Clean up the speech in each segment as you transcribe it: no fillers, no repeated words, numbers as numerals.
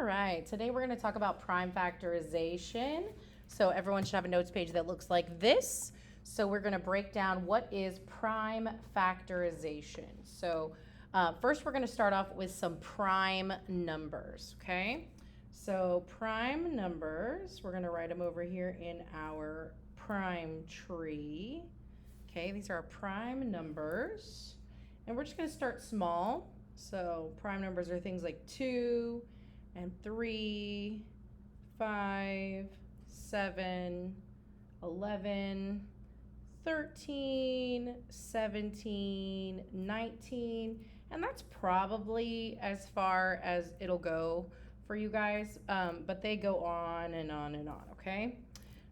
All right, today we're going to talk about prime factorization. So everyone should have a notes page that looks like this. So we're going to break down what is prime factorization. So first we're going to start off with some prime numbers, okay? So prime numbers, we're going to write them over here in our prime tree. Okay, these are our prime numbers. And we're just going to start small. So prime numbers are things like 2 and 3, 5, 7, 11, 13, 17, 19, and that's probably as far as it'll go for you guys, but they go on and on and on, okay?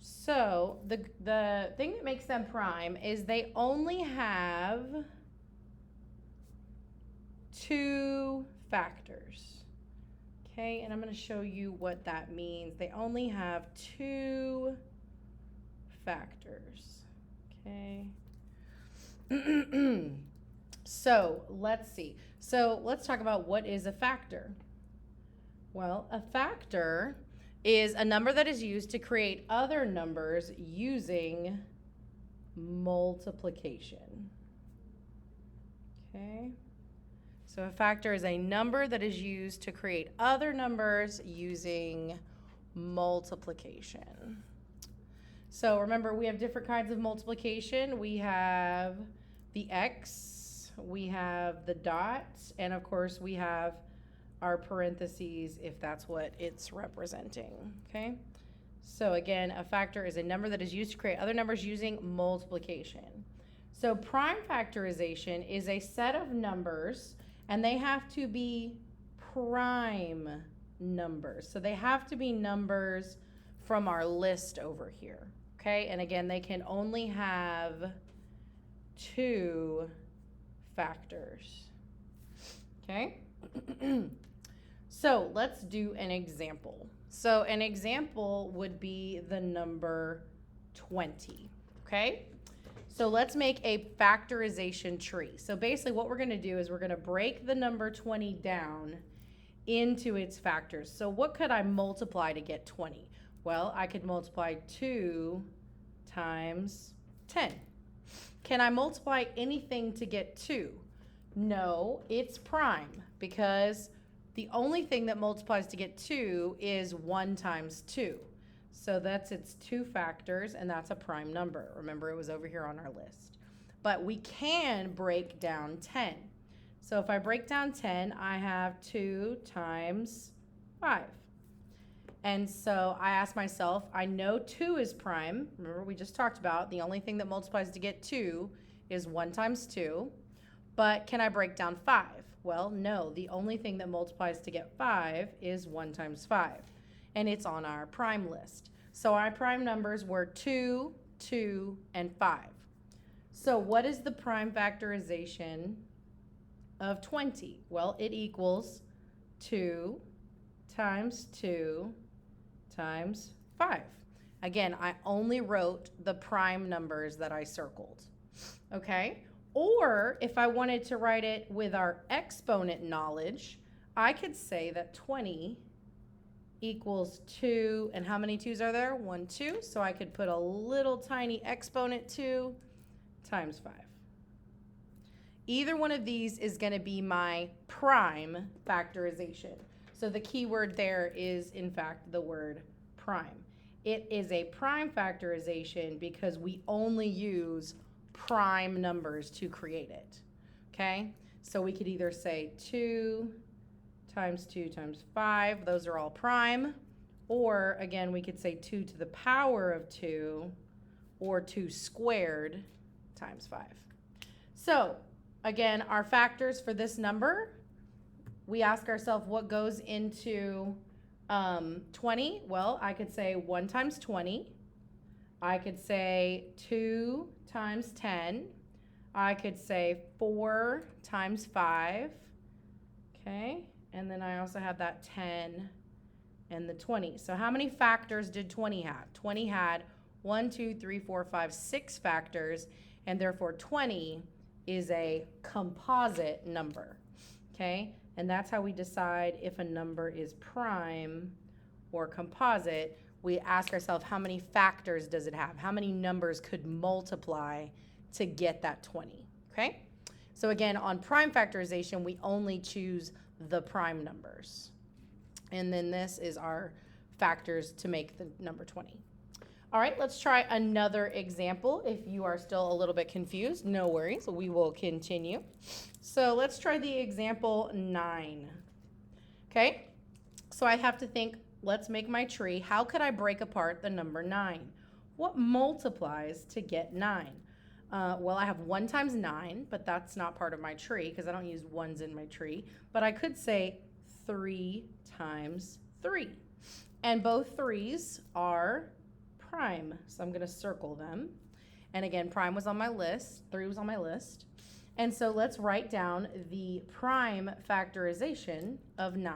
So the thing that makes them prime is they only have 2 factors. Okay, and I'm going to show you what that means. They only have 2 factors. Okay. So let's see. So let's talk about what is a factor. Well, a factor is a number that is used to create other numbers using multiplication. Okay. So a factor is a number that is used to create other numbers using multiplication. So remember, we have different kinds of multiplication. We have the x, we have the dot, and of course we have our parentheses if that's what it's representing, okay? So again, a factor is a number that is used to create other numbers using multiplication. So prime factorization is a set of numbers, and they have to be prime numbers. So they have to be numbers from our list over here, okay? And again, they can only have 2 factors, okay? So let's do an example. So an example would be the number 20, okay? So let's make a factorization tree. So basically what we're going to do is we're going to break the number 20 down into its factors. So what could I multiply to get 20? Well, I could multiply 2 times 10. Can I multiply anything to get 2? No, it's prime, because the only thing that multiplies to get 2 is 1 times 2. So that's its 2 factors, and that's a prime number. Remember, it was over here on our list. But we can break down 10. So if I break down 10, I have 2 times 5. And so I ask myself, I know 2 is prime. Remember, we just talked about the only thing that multiplies to get 2 is 1 times 2. But can I break down 5? Well, no. The only thing that multiplies to get 5 is 1 times 5. And it's on our prime list. So our prime numbers were 2, 2, and 5. So what is the prime factorization of 20? Well, it equals 2 times 2 times 5. Again, I only wrote the prime numbers that I circled. Okay? Or if I wanted to write it with our exponent knowledge, I could say that 20 equals 2, and how many 2's are there? 1, 2. So I could put a little tiny exponent 2 times 5. Either one of these is going to be my prime factorization. So the key word there is, in fact, the word prime. It is a prime factorization because we only use prime numbers to create it, okay? So we could either say 2 times 2 times 5, those are all prime, or again, we could say 2 to the power of 2, or 2 squared times 5. So again, our factors for this number, we ask ourselves what goes into 20. Well, I could say 1 times 20. I could say 2 times 10. I could say 4 times 5. Okay, and then I also have that 10 and the 20. So how many factors did 20 have? 20 had 1, 2, 3, 4, 5, 6 factors, and therefore 20 is a composite number. Okay, And that's how we decide if a number is prime or composite. We ask ourselves, how many factors does it have? How many numbers could multiply to get that 20, okay? So again, on prime factorization, we only choose the prime numbers. And then this is our factors to make the number 20. All right, let's try another example. If you are still a little bit confused, no worries, we will continue. So let's try the example 9. Okay, so I have to think, let's make my tree. How could I break apart the number 9? What multiplies to get 9? Well, I have 1 times 9, but that's not part of my tree because I don't use ones in my tree. But I could say 3 times 3. And both 3's are prime, so I'm going to circle them. And again, prime was on my list, 3 was on my list. And so let's write down the prime factorization of 9.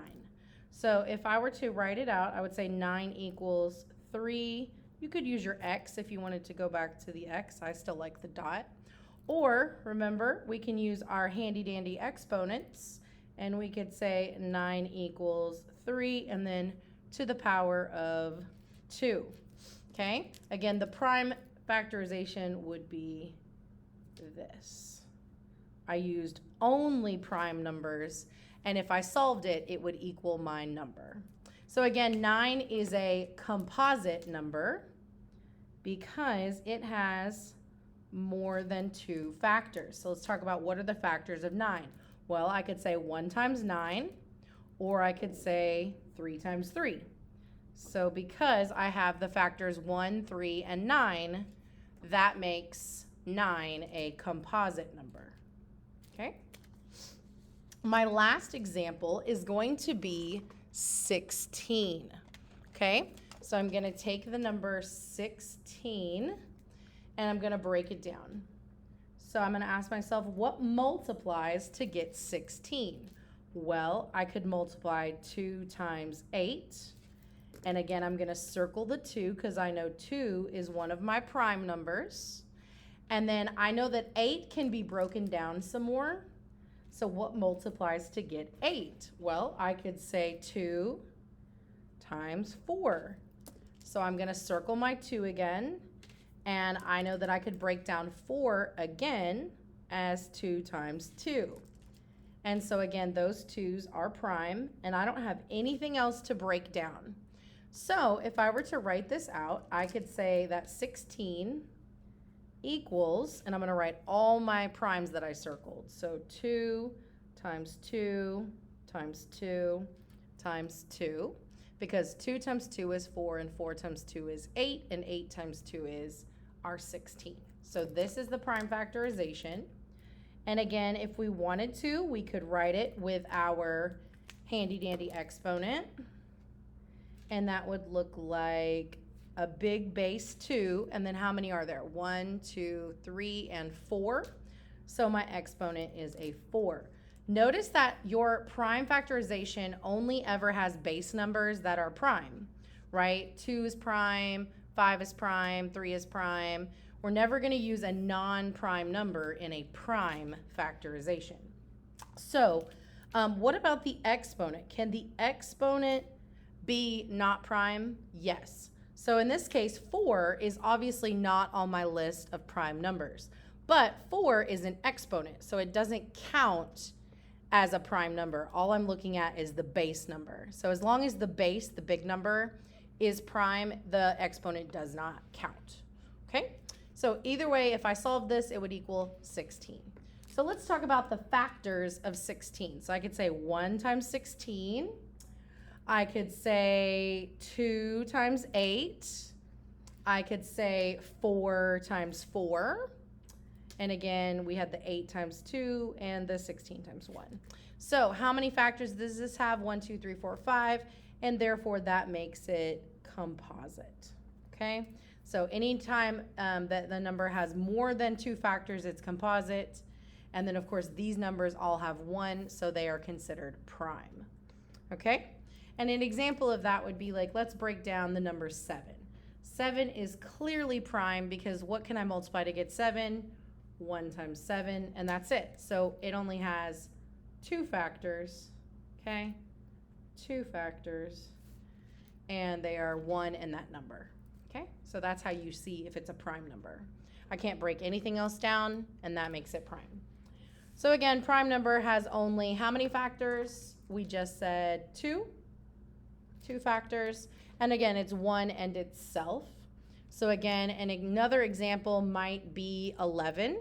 So if I were to write it out, I would say 9 equals 3. You could use your x if you wanted to go back to the x. I still like the dot. Or remember, we can use our handy dandy exponents, and we could say 9 equals 3 and then to the power of 2. Okay, again, the prime factorization would be this. I used only prime numbers, and if I solved it, it would equal my number. So again, 9 is a composite number because it has more than 2 factors. So let's talk about what are the factors of 9. Well, I could say 1 times 9, or I could say 3 times 3. So because I have the factors 1, 3, and 9, that makes 9 a composite number. Okay? My last example is going to be 16. Okay? So I'm going to take the number 16 and I'm going to break it down. So I'm going to ask myself, what multiplies to get 16? Well, I could multiply 2 times 8. And again, I'm going to circle the 2 because I know 2 is one of my prime numbers. And then I know that 8 can be broken down some more. So what multiplies to get 8? Well, I could say 2 times 4. So I'm going to circle my 2 again. And I know that I could break down 4 again as 2 times 2. And so again, those 2's are prime, and I don't have anything else to break down. So if I were to write this out, I could say that 16 equals, and I'm going to write all my primes that I circled. So 2 times 2 times 2 times 2, because 2 times 2 is 4, and 4 times 2 is 8, and 8 times 2 is our 16. So this is the prime factorization. And again, if we wanted to, we could write it with our handy dandy exponent. And that would look like a big base 2. And then how many are there? 1, 2, 3, and 4. So my exponent is a 4. Notice that your prime factorization only ever has base numbers that are prime, right? 2 is prime, 5 is prime, 3 is prime. We're never going to use a non-prime number in a prime factorization. So what about the exponent? Can the exponent be not prime? Yes. So in this case, 4 is obviously not on my list of prime numbers. But 4 is an exponent, so it doesn't count as a prime number. All I'm looking at is the base number. So as long as the base, the big number, is prime, the exponent does not count. Okay? So either way, if I solve this, it would equal 16. So let's talk about the factors of 16. So I could say 1 times 16. I could say 2 times 8. I could say 4 times 4. And again, we had the 8 times 2 and the 16 times 1. So how many factors does this have? 1, 2, 3, 4, 5. And therefore, that makes it composite. Okay? So anytime that the number has more than 2 factors, it's composite. And then, of course, these numbers all have 1, so they are considered prime. Okay? And an example of that would be like, let's break down the number 7. 7 is clearly prime because what can I multiply to get 7? 1 times 7, and that's it. So it only has 2 factors, okay? 2 factors, and they are 1 and that number, okay? So that's how you see if it's a prime number. I can't break anything else down, and that makes it prime. So again, prime number has only how many factors? We just said 2 factors. And again, it's 1 and itself. So again, and another example might be 11.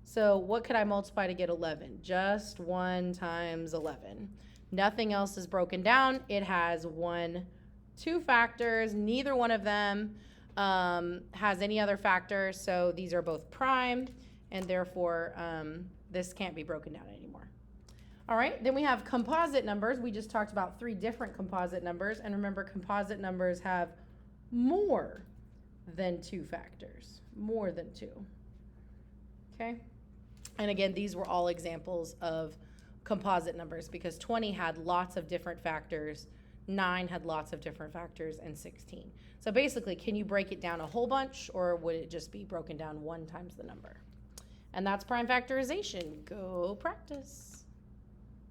So what could I multiply to get 11? Just 1 times 11. Nothing else is broken down. It has 2 factors. Neither one of them has any other factor. So these are both prime, and therefore this can't be broken down anymore. All right, then we have composite numbers. We just talked about 3 different composite numbers. And remember, composite numbers have more than 2 factors. More than 2. Okay? And again, these were all examples of composite numbers because 20 had lots of different factors, 9 had lots of different factors, and 16. So basically, can you break it down a whole bunch, or would it just be broken down 1 times the number? And that's prime factorization. Go practice.